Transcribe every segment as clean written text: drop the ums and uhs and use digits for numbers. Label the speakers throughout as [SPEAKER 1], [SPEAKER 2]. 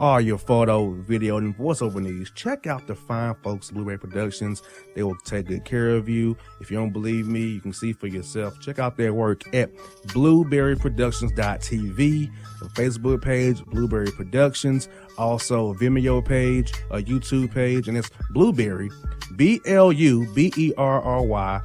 [SPEAKER 1] all your photo, video, and voiceover needs, check out the fine folks at Blueberry Productions. They will take good care of you. If you don't believe me, you can see for yourself. Check out their work at blueberryproductions.tv, the Facebook page, Blueberry Productions, also a Vimeo page, a YouTube page, and it's Blueberry, BLUBERRY,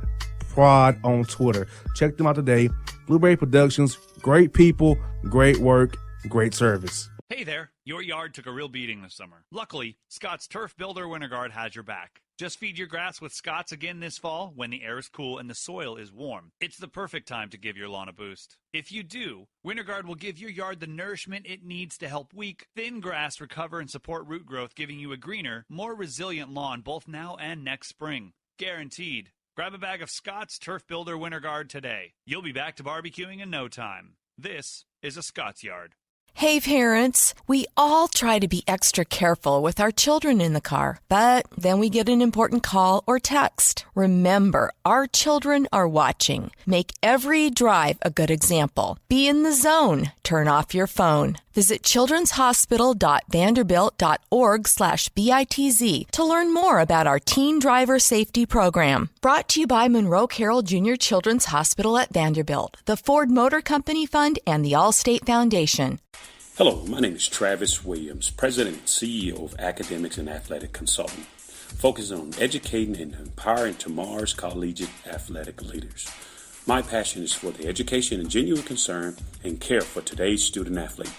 [SPEAKER 1] Prod on Twitter. Check them out today. Blueberry Productions, great people, great work, great service.
[SPEAKER 2] Hey there, your yard took a real beating this summer. Luckily, Scott's Turf Builder Winter Guard has your back. Just feed your grass with Scott's again this fall when the air is cool and the soil is warm. It's the perfect time to give your lawn a boost. If you do, Winter Guard will give your yard the nourishment it needs to help weak, thin grass recover and support root growth, giving you a greener, more resilient lawn both now and next spring. Guaranteed. Grab a bag of Scott's Turf Builder Winter Guard today. You'll be back to barbecuing in no time. This is a Scott's Yard.
[SPEAKER 3] Hey parents, we all try to be extra careful with our children in the car, but then we get an important call or text. Remember, our children are watching. Make every drive a good example. Be in the zone. Turn off your phone. Visit childrenshospital.vanderbilt.org/BITZ to learn more about our teen driver safety program. Brought to you by Monroe Carroll Jr. Children's Hospital at Vanderbilt, the Ford Motor Company Fund, and the Allstate Foundation.
[SPEAKER 4] Hello, my name is Travis Williams, President and CEO of Academics and Athletic Consulting, focusing on educating and empowering tomorrow's collegiate athletic leaders. My passion is for the education and genuine concern and care for today's student athlete.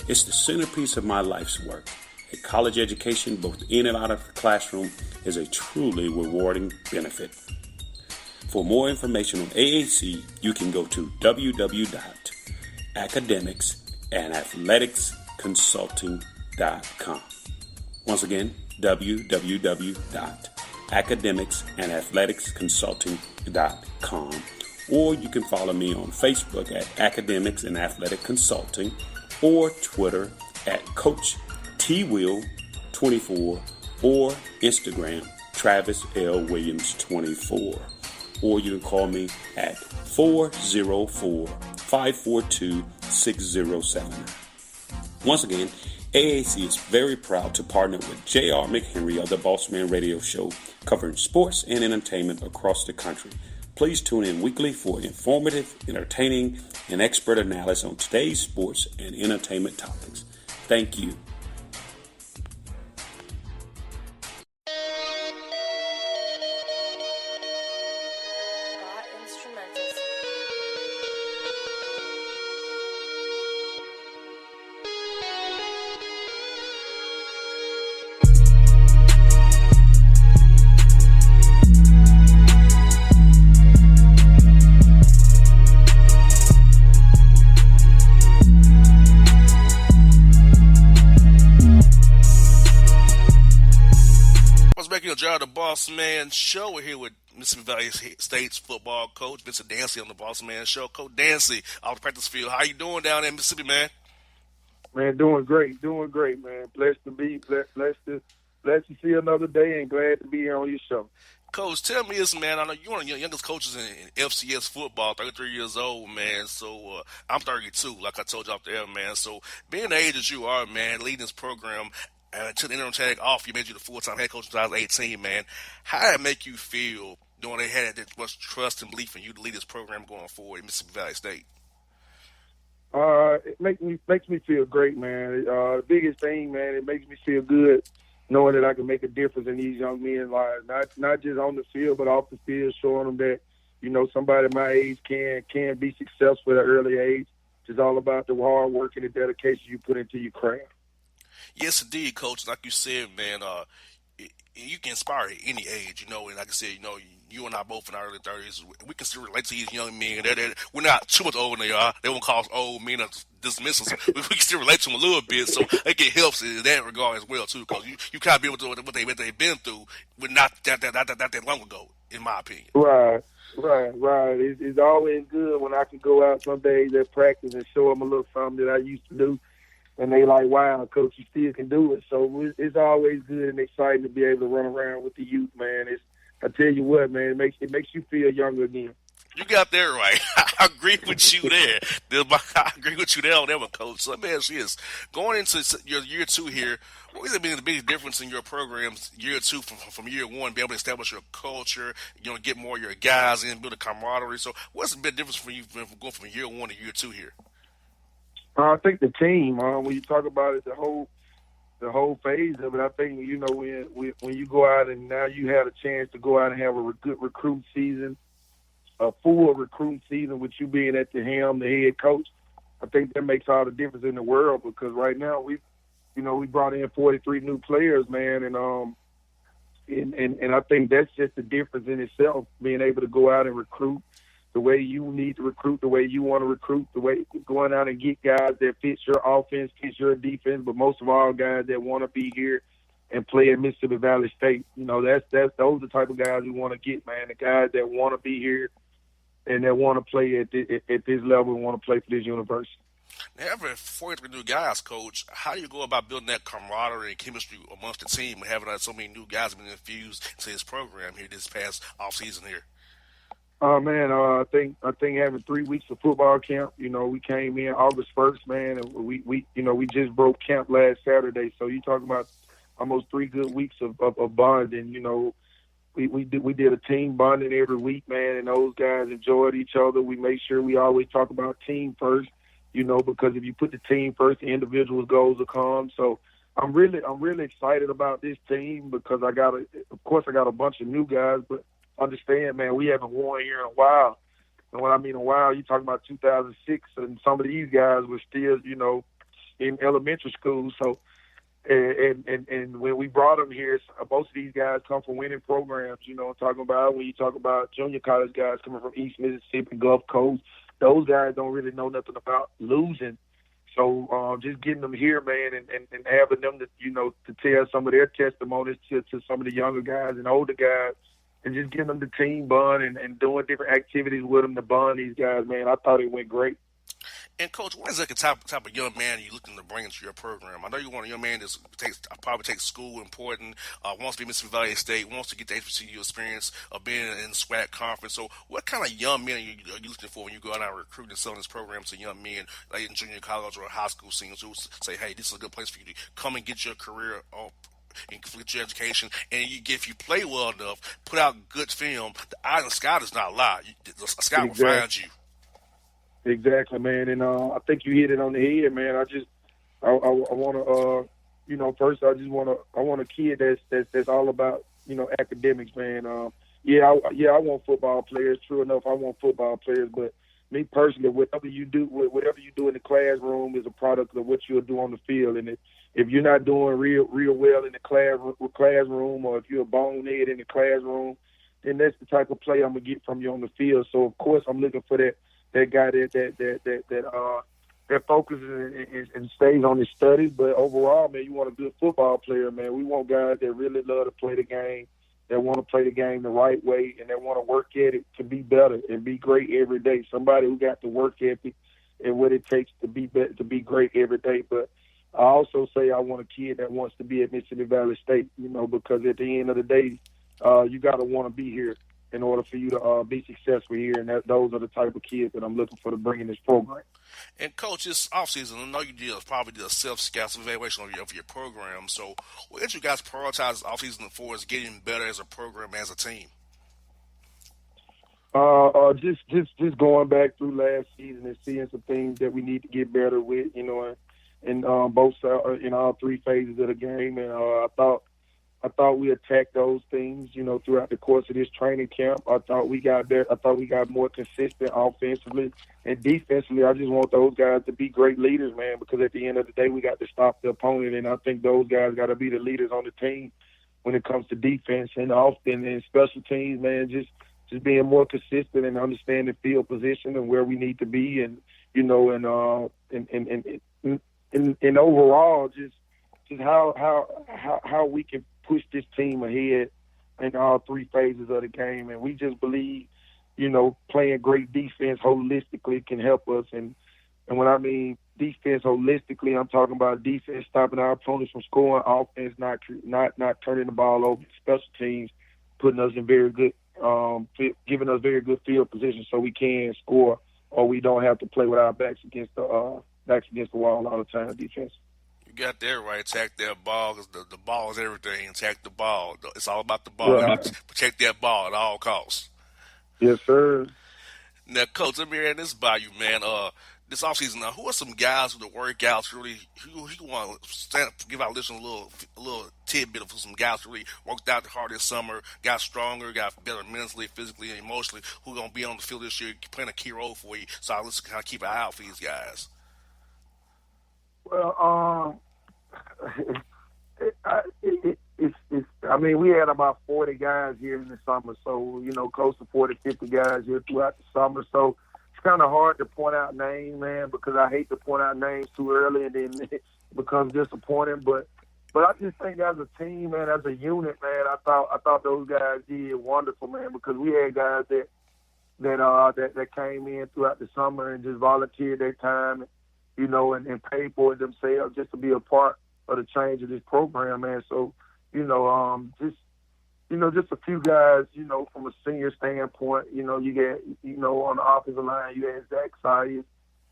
[SPEAKER 4] It's the centerpiece of my life's work. A college education, both in and out of the classroom, is a truly rewarding benefit. For more information on AAC, you can go to www.academicsandathleticsconsulting.com. Once again, www.academicsandathleticsconsulting.com. Or you can follow me on Facebook at Academics and Athletic Consulting, or Twitter at Coach TWill24, or Instagram Travis L. Williams 24. Or you can call me at 404-542-6079. Once again, AAC is very proud to partner with J.R. McHenry of the Bossman Radio Show, covering sports and entertainment across the country. Please tune in weekly for informative, entertaining, and expert analysis on today's sports and entertainment topics. Thank you.
[SPEAKER 5] The Bossman Show. We're here with Mississippi Valley State's football coach, Vincent Dancy, on the Bossman Show. Coach Dancy, off the practice field. How you doing down there in Mississippi, man?
[SPEAKER 6] Man, doing great, man. Blessed to see another day, and glad to be here on your show.
[SPEAKER 5] Coach, tell me this, man. I know you're one of the youngest coaches in FCS football, 33 years old, man. So I'm 32, like I told you off the air, man. So being the age that you are, man, leading this program, to the interim tag off, you made you the full-time head coach in 2018, man. How did it make you feel knowing they had that much trust and belief in you to lead this program going forward in Mississippi Valley State?
[SPEAKER 6] It makes me feel great, man. The biggest thing, man, it makes me feel good knowing that I can make a difference in these young men's lives, not just on the field, but off the field, showing them that, somebody my age can be successful at an early age. It's all about the hard work and the dedication you put into your craft.
[SPEAKER 5] Yes, indeed, Coach. Like you said, man, you can inspire at any age, and like I said, you and I both in our early 30s. We can still relate to these young men. We're not too much older than they are. They won't call us old men or dismiss us. We can still relate to them a little bit, so it helps in that regard as well, too, because you kind of be able to do what they've been through, but not that long ago, in my opinion.
[SPEAKER 6] Right. It's always good when I can go out some days at practice and show them a little something that I used to do. And they like, wow, Coach, you still can do it. So it's always good and exciting to be able to run around with the youth, man. I tell you what, man, it makes you feel younger again.
[SPEAKER 5] You got that right. I agree with you there. I agree with you there on that one, Coach. So let me ask you this. Going into your year 2 here, what has been the biggest difference in your programs year 2 from year 1, be able to establish your culture, get more of your guys in, build a camaraderie? So what's the big difference for you from going from year 1 to year 2 here?
[SPEAKER 6] I think the team, when you talk about it, the whole phase of it, I think, when you go out and now you have a chance to go out and have a good recruit season, a full recruit season with you being at the helm, the head coach, I think that makes all the difference in the world, because right now we brought in 43 new players, man, and I think that's just the difference in itself, being able to go out and recruit the way you need to recruit, the way you want to recruit, the way going out and get guys that fits your offense, fits your defense, but most of all, guys that want to be here and play at Mississippi Valley State. Those are the type of guys we want to get, man. The guys that want to be here and that want to play at this level and want to play for this university.
[SPEAKER 5] Now, having 43 new guys, Coach, how do you go about building that camaraderie and chemistry amongst the team and having so many new guys being infused into this program here this past offseason here?
[SPEAKER 6] Man, I think having 3 weeks of football camp. We came in August 1st, man, and we just broke camp last Saturday. So you talking about almost 3 good weeks of bonding. We did a team bonding every week, man, and those guys enjoyed each other. We made sure we always talk about team first, because if you put the team first, the individual's goals will come. So I'm really excited about this team, because I got a bunch of new guys, but understand, man, we haven't won here in a while. And when I mean a while, you're talking about 2006, and some of these guys were still, in elementary school. So, and when we brought them here, most of these guys come from winning programs. I'm talking about when you talk about junior college guys coming from East Mississippi, Gulf Coast, those guys don't really know nothing about losing. So just getting them here, man, and having them to tell some of their testimonies to some of the younger guys and older guys, and just giving them the team bond and doing different activities with them to bond these guys, man. I thought it went great.
[SPEAKER 5] And, Coach, what is the type of young man you're looking to bring into your program? I know you want a young man that probably takes school important, wants to be Mississippi Valley State, wants to get the HBCU experience of being in the SWAC conference. So what kind of young men are you looking for when you go out and recruit and selling this program to young men, like in junior college or high school seniors, who say, hey, this is a good place for you to come and get your career and complete your education, and if you play well enough, put out good film, the eye of the scout does not lie. The scout will find you.
[SPEAKER 6] Exactly, man, and I think you hit it on the head, man. I want to, first I want a kid that's all about, academics, man. I want football players. True enough, I want football players, but me personally, whatever you do in the classroom is a product of what you'll do on the field. And if you're not doing real well in the classroom, or if you're a bonehead in the classroom, then that's the type of play I'm gonna get from you on the field. So of course I'm looking for that guy that focuses and stays on his studies. But overall, man, you want a good football player, man. We want guys that really love to play the game, that want to play the game the right way, and that want to work at it to be better and be great every day. Somebody who got the work ethic and what it takes to be great every day. But I also say I want a kid that wants to be at Mississippi Valley State, because at the end of the day, you got to want to be here in order for you to be successful here. And those are the type of kids that I'm looking for to bring in this program.
[SPEAKER 5] And, Coach, this offseason, I know you probably did a self-scout evaluation of your program. So what did you guys prioritize this offseason for is getting better as a program, as a team?
[SPEAKER 6] Just going back through last season and seeing some things that we need to get better with, in both in all 3 phases of the game. And I thought we attacked those things, throughout the course of this training camp. I thought we got better. I thought we got more consistent offensively and defensively. I just want those guys to be great leaders, man, because at the end of the day, we got to stop the opponent, and I think those guys got to be the leaders on the team when it comes to defense and offense and special teams, man. Just being more consistent and understanding field position and where we need to be, and and overall, just how we can push this team ahead in all 3 phases of the game. And we just believe, playing great defense holistically can help us. And when I mean defense holistically, I'm talking about defense stopping our opponents from scoring, offense not turning the ball over, special teams putting us in very good giving us very good field position so we can score, or we don't have to play with our backs against the wall all the time defense.
[SPEAKER 5] You got that right. Attack that ball, because the ball is everything. Attack the ball. It's all about the ball.
[SPEAKER 6] Right.
[SPEAKER 5] Protect that ball at all costs.
[SPEAKER 6] Yes, sir.
[SPEAKER 5] Now, Coach, let me hear this by you, man. This offseason, now, who are some guys with the workouts really? Who want to give our listeners a little tidbit of some guys who really worked out hard this summer, got stronger, got better mentally, physically, and emotionally, who are going to be on the field this year, playing a key role for you? So let's kind of keep an eye out for these guys.
[SPEAKER 6] Well, I mean, we had about 40 guys here in the summer, so, close to 40, 50 guys here throughout the summer. So it's kind of hard to point out names, man, because I hate to point out names too early and then it becomes disappointing. But I just think as a team, man, as a unit, man, I thought those guys did wonderful, man, because we had guys that came in throughout the summer and just volunteered their time, and paid for it themselves just to be a part of the change of this program, man. So, just a few guys, from a senior standpoint, you get, on the offensive line, you had Zach Sayers,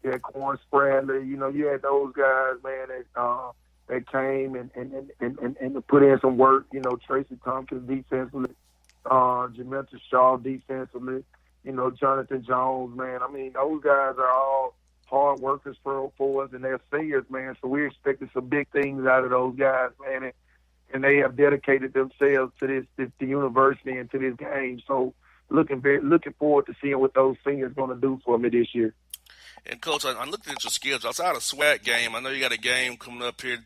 [SPEAKER 6] you had Corn Spradley, you had those guys, man, that came and put in some work, Tracy Tompkins defensively, Jamaica Shaw defensively, Jonathan Jones, man. I mean, those guys are all hard workers for us, and they're seniors, man. So we're expecting some big things out of those guys, man. And they have dedicated themselves to the university and to this game. So looking forward to seeing what those seniors going to do for me this year.
[SPEAKER 5] And, Coach, I'm looking at your schedule. Outside of SWAC game, I know you got a game coming up here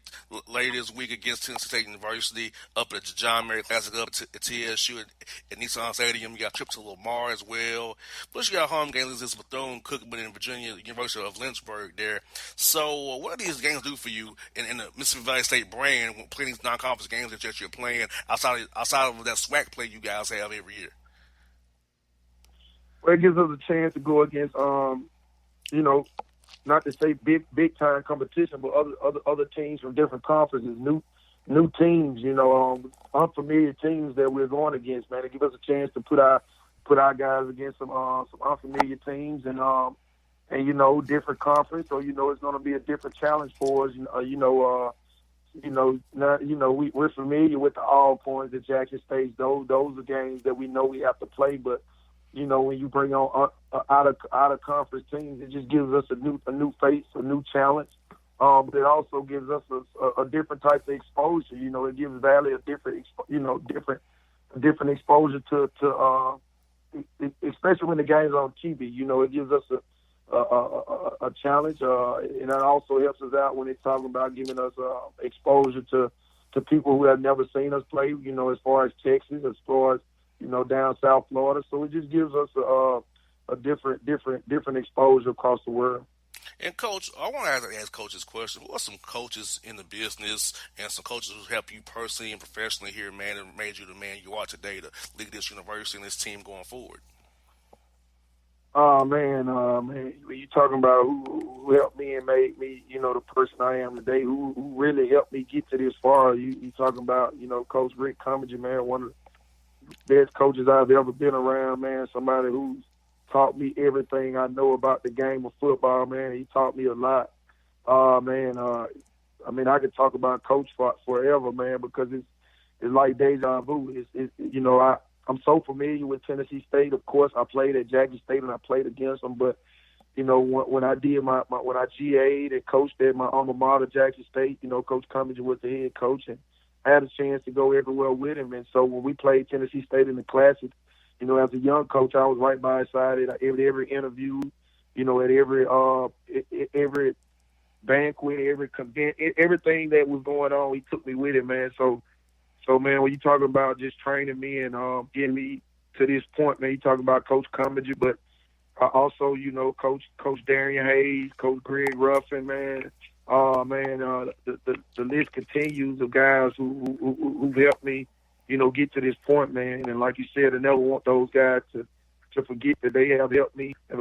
[SPEAKER 5] later this week against Tennessee State University up at the John Merritt Classic up at TSU at Nissan Stadium. You got a trip to Lamar as well. Plus, you got home games against Bethune-Cookman in Virginia, University of Lynchburg there. So, what do these games do for you in the Mississippi Valley State brand when playing these non-conference games that you're playing outside of that SWAC play you guys have every year?
[SPEAKER 6] Well, it gives us a chance to go against not to say big time competition, but other teams from different conferences, new teams, unfamiliar teams that we're going against, man. It gives us a chance to put our guys against some unfamiliar teams and different conference, so it's going to be a different challenge for us. We're familiar with the All Points at Jackson State. Those are games that we know we have to play, but when you bring on out of conference teams, it just gives us a new face, a new challenge. But it also gives us a different type of exposure. It gives Valley a different exposure to especially when the game's on TV. It gives us a challenge, and it also helps us out when it's talking about giving us exposure to people who have never seen us play. As far as Texas, as far as down South Florida. So it just gives us a different exposure across the world.
[SPEAKER 5] And, Coach, I want to ask Coach this question. Who are some coaches in the business and some coaches who help you personally and professionally here, man, and made you the man you are today to lead this university and this team going forward?
[SPEAKER 6] Oh, man, when you talking about who helped me and made me, the person I am today, who really helped me get to this far, you talking about, Coach Rick Cummings, man, one of the best coaches I've ever been around, man. Somebody who's taught me everything I know about the game of football, man. He taught me a lot. I could talk about Coach forever, man, because it's like deja vu. I'm so familiar with Tennessee State. Of course, I played at Jackson State and I played against them, but when I did when I GA'd and coached at my alma mater, Jackson State, Coach Cummings was the head coach, and I had a chance to go everywhere with him. And so when we played Tennessee State in the Classic, as a young coach, I was right by his side at every interview, at every banquet, every convention, everything that was going on, he took me with him, man. So man, when you talking about just training me and getting me to this point, man, you talking about Coach Cummings, but also, Coach Darian Hayes, Coach Greg Ruffin, man. The list continues of guys who've helped me, get to this point, man. And like you said, I never want those guys to forget that they have helped me they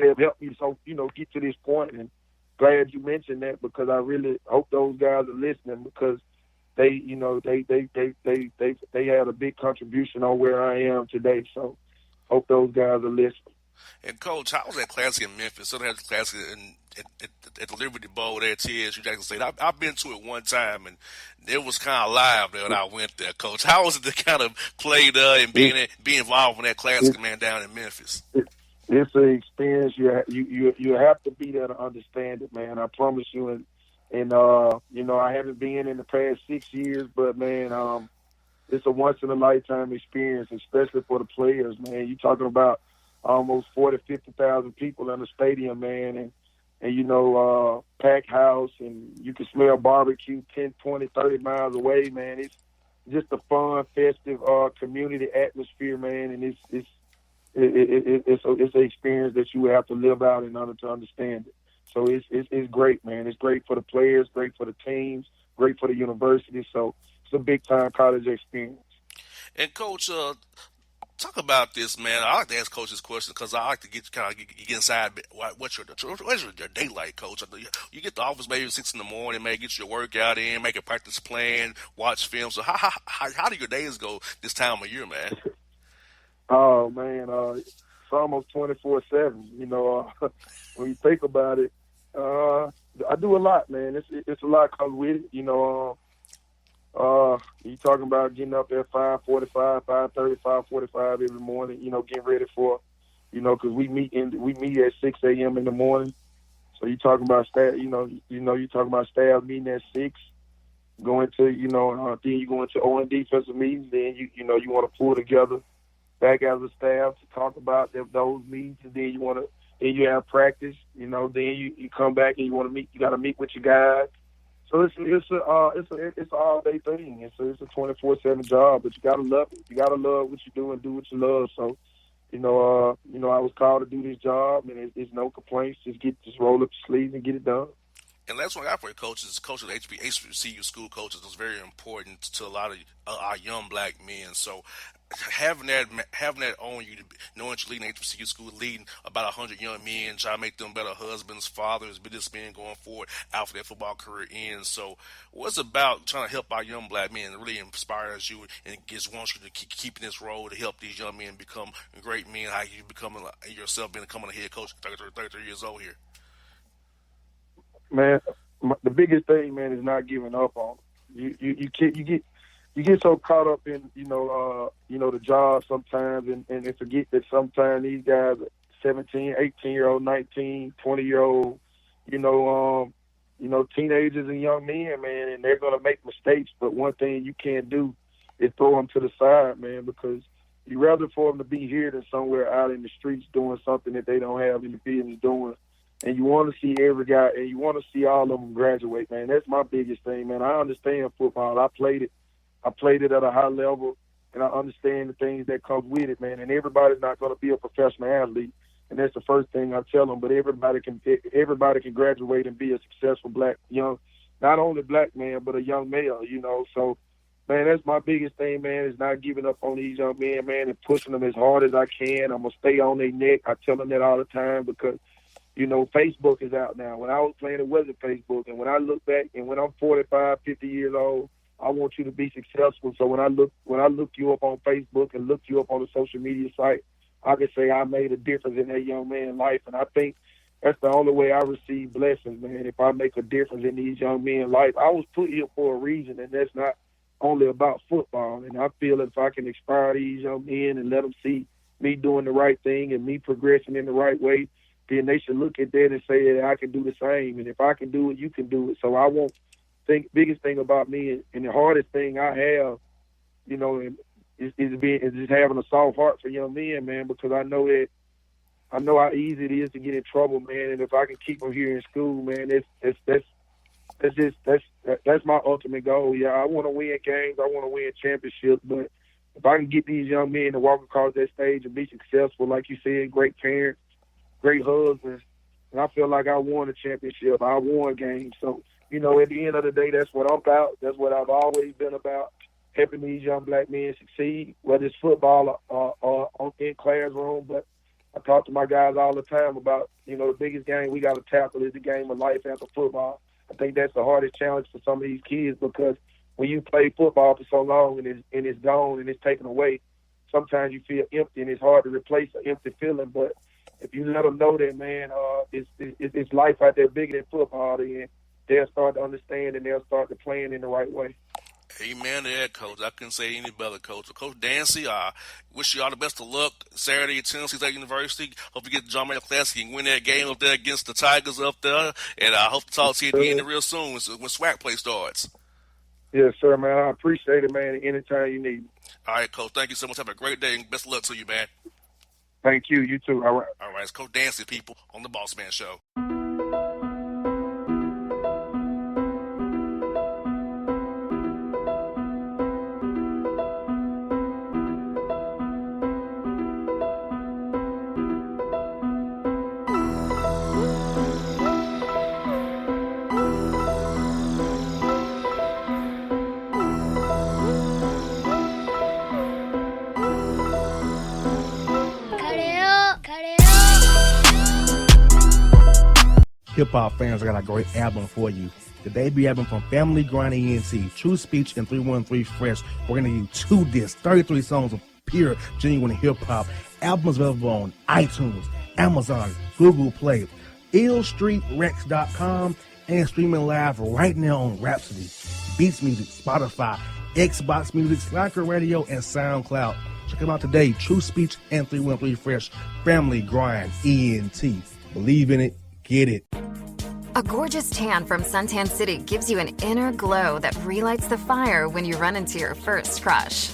[SPEAKER 6] have helped me get to this point. And glad you mentioned that, because I really hope those guys are listening, because they had a big contribution on where I am today. So hope those guys are listening.
[SPEAKER 5] And Coach, how was that classic in Memphis? So they had the classic at the Liberty Bowl there at TSU Jackson State. I've been to it one time, and it was kind of live there when I went there. Coach, how was it to kind of play there and be involved in that classic, man, down in Memphis?
[SPEAKER 6] It's an experience. You have to be there to understand it, man. I promise you. And I haven't been in the past 6 years, but man, it's a once in a lifetime experience, especially for the players, man. You're talking about almost 40,000, 50,000 people in the stadium, man, and packed house, and you can smell barbecue 10, 20, 30 miles away, man. It's just a fun, festive community atmosphere, man, and it's an experience that you have to live out in order to understand it. So it's great, man. It's great for the players, great for the teams, great for the university. So it's a big-time college experience.
[SPEAKER 5] And, Coach, talk about this, man. I like to ask Coach this question because I like to get inside. What's your day like, Coach? You get to the office maybe 6 in the morning, maybe get your workout in, make a practice plan, watch film. So how do your days go this time of year, man?
[SPEAKER 6] Oh, man, it's almost 24/7. When you think about it, I do a lot, man. It's a lot comes with it. You talking about getting up at 5:45, 5:30, 5:45 every morning. Getting ready for, because we meet at 6 a.m. in the morning. So you talking about staff. You talking about staff meeting at 6. Going to then you go into O and defensive meetings. Then you want to pull together back as a staff to talk about those meetings, and then then you have practice. Then you come back and you want to meet. You got to meet with your guys. So it's an all day thing. It's a 24/7 job, but you gotta love it. You gotta love what you do and do what you love. So, I was called to do this job, and it's no complaints. Just roll up your sleeves and get it done.
[SPEAKER 5] And that's what I for coaches. Coaches, HBCU school coaches, is very important to a lot of our young black men. So having that on you, knowing you're leading HBCU school, leading about 100 young men, trying to make them better husbands, fathers, businessmen going forward after their football career ends. So what's about trying to help our young black men really inspires you and just wants you to keep in this role to help these young men become great men, how you becoming yourself becoming a head coach at 33 years old here?
[SPEAKER 6] Man, the biggest thing, man, is not giving up on them. You get so caught up in the job sometimes and forget that sometimes these guys are 17, 18-year-old, 19, 20-year-old, teenagers and young men, man, and they're gonna make mistakes. But one thing you can't do is throw them to the side, man, because you'd rather for them to be here than somewhere out in the streets doing something that they don't have in the business doing. And you want to see every guy, and you want to see all of them graduate, man. That's my biggest thing, man. I understand football. I played it at a high level, and I understand the things that come with it, man. And everybody's not going to be a professional athlete, and that's the first thing I tell them. But everybody can graduate and be a successful not only black man, but a young male, So, man, that's my biggest thing, man, is not giving up on these young men, man, and pushing them as hard as I can. I'm going to stay on their neck. I tell them that all the time because, Facebook is out now. When I was playing, it wasn't Facebook. And when I look back, and when I'm 45, 50 years old, I want you to be successful. So when I look you up on Facebook and look you up on the social media site, I can say I made a difference in that young man's life. And I think that's the only way I receive blessings, man, if I make a difference in these young men's life. I was put here for a reason, and that's not only about football. And I feel if I can inspire these young men and let them see me doing the right thing and me progressing in the right way, then they should look at that and say that I can do the same. And if I can do it, you can do it. So I won't think biggest thing about me and the hardest thing I have, is just having a soft heart for young men, man, because I know how easy it is to get in trouble, man. And if I can keep them here in school, man, that's my ultimate goal. Yeah, I want to win games. I want to win championships. But if I can get these young men to walk across that stage and be successful, like you said, great parents, great husbands, and I feel like I won a championship. I won games. So, at the end of the day, that's what I'm about. That's what I've always been about, helping these young black men succeed, whether it's football or in classroom. But I talk to my guys all the time about, the biggest game we got to tackle is the game of life after football. I think that's the hardest challenge for some of these kids because when you play football for so long and it's gone and it's taken away, sometimes you feel empty and it's hard to replace an empty feeling. But if you let them know that, man, it's life out there bigger than football, then they'll start to understand and they'll start to playing in the right way.
[SPEAKER 5] Amen to that, Coach. I couldn't say any better, Coach. So, Coach Dancy, wish you all the best of luck Saturday at Tennessee State University. Hope you get the John Mayer Classic and win that game up there against the Tigers up there. And I hope to talk to you at the end real soon when SWAC play starts.
[SPEAKER 6] Yes, sir, man. I appreciate it, man. Anytime you need me.
[SPEAKER 5] All right, Coach. Thank you so much. Have a great day and best of luck to you, man.
[SPEAKER 6] Thank you. You too. All right.
[SPEAKER 5] All right. It's Coach Dancy, people, on the Bossman Show.
[SPEAKER 1] Hip-hop fans, I got a great album for you. The debut album from Family Grind ENT, True Speech and 313 Fresh. We're going to give you 2 discs, 33 songs of pure, genuine hip-hop. Albums available on iTunes, Amazon, Google Play, illstreetrex.com, and streaming live right now on Rhapsody, Beats Music, Spotify, Xbox Music, Slacker Radio, and SoundCloud. Check them out today. True Speech and 313 Fresh. Family Grind ENT. Believe in it. Get it.
[SPEAKER 7] A gorgeous tan from Suntan City gives you an inner glow that relights the fire when you run into your first crush.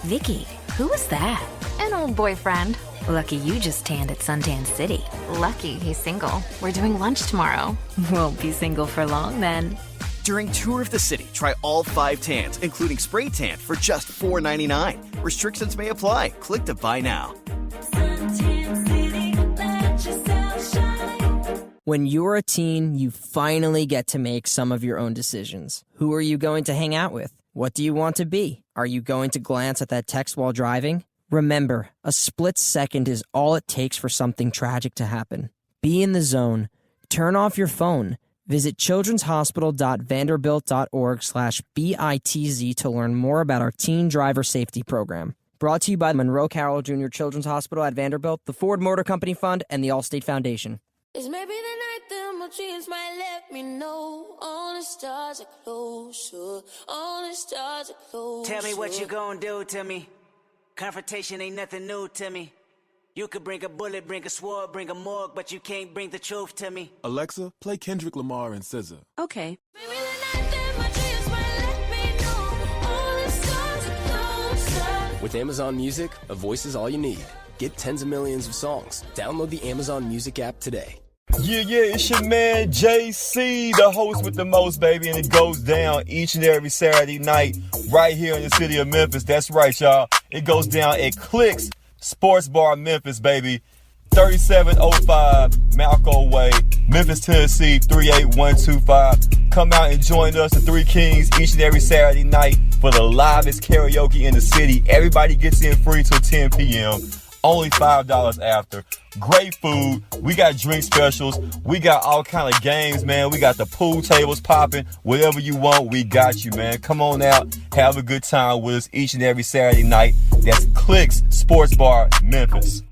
[SPEAKER 8] Vicky, who was that?
[SPEAKER 7] An old boyfriend.
[SPEAKER 8] Lucky you just tanned at Suntan City.
[SPEAKER 7] Lucky he's single. We're doing lunch tomorrow.
[SPEAKER 8] Won't be single for long then.
[SPEAKER 9] During Tour of the City, try all 5 tans, including spray tan, for just $4.99. Restrictions may apply. Click to buy now.
[SPEAKER 10] Suntan City, let yourself shine.
[SPEAKER 11] When you're a teen, you finally get to make some of your own decisions. Who are you going to hang out with? What do you want to be? Are you going to glance at that text while driving? Remember, a split second is all it takes for something tragic to happen. Be in the zone. Turn off your phone. Visit childrenshospital.vanderbilt.org/BITZ to learn more about our teen driver safety program. Brought to you by Monroe Carroll Jr. Children's Hospital at Vanderbilt, the Ford Motor Company Fund, and the Allstate Foundation.
[SPEAKER 10] It's maybe the night that my dreams might let me know. All the stars are closer. All the stars are closer.
[SPEAKER 12] Tell me what you gonna do to me. Confrontation ain't nothing new to me. You could bring a bullet, bring a sword, bring a morgue, but you can't bring the truth to me.
[SPEAKER 13] Alexa, play Kendrick Lamar and SZA.
[SPEAKER 10] Okay. Maybe the night that my dreams might let me know. All the stars are closer.
[SPEAKER 14] With Amazon Music, a voice is all you need. Get tens of millions of songs. Download the Amazon Music app today.
[SPEAKER 15] Yeah, it's your man JC, the host with the most, baby, and it goes down each and every Saturday night right here in the city of Memphis. That's right, y'all. It goes down at Clicks Sports Bar Memphis, baby. 3705 Malco Way, Memphis, Tennessee, 38125. Come out and join us, the Three Kings, each and every Saturday night for the livest karaoke in the city. Everybody gets in free till 10 p.m. Only $5 after. Great food. We got drink specials. We got all kind of games, man. We got the pool tables popping. Whatever you want, we got you, man. Come on out. Have a good time with us each and every Saturday night. That's Clicks Sports Bar, Memphis.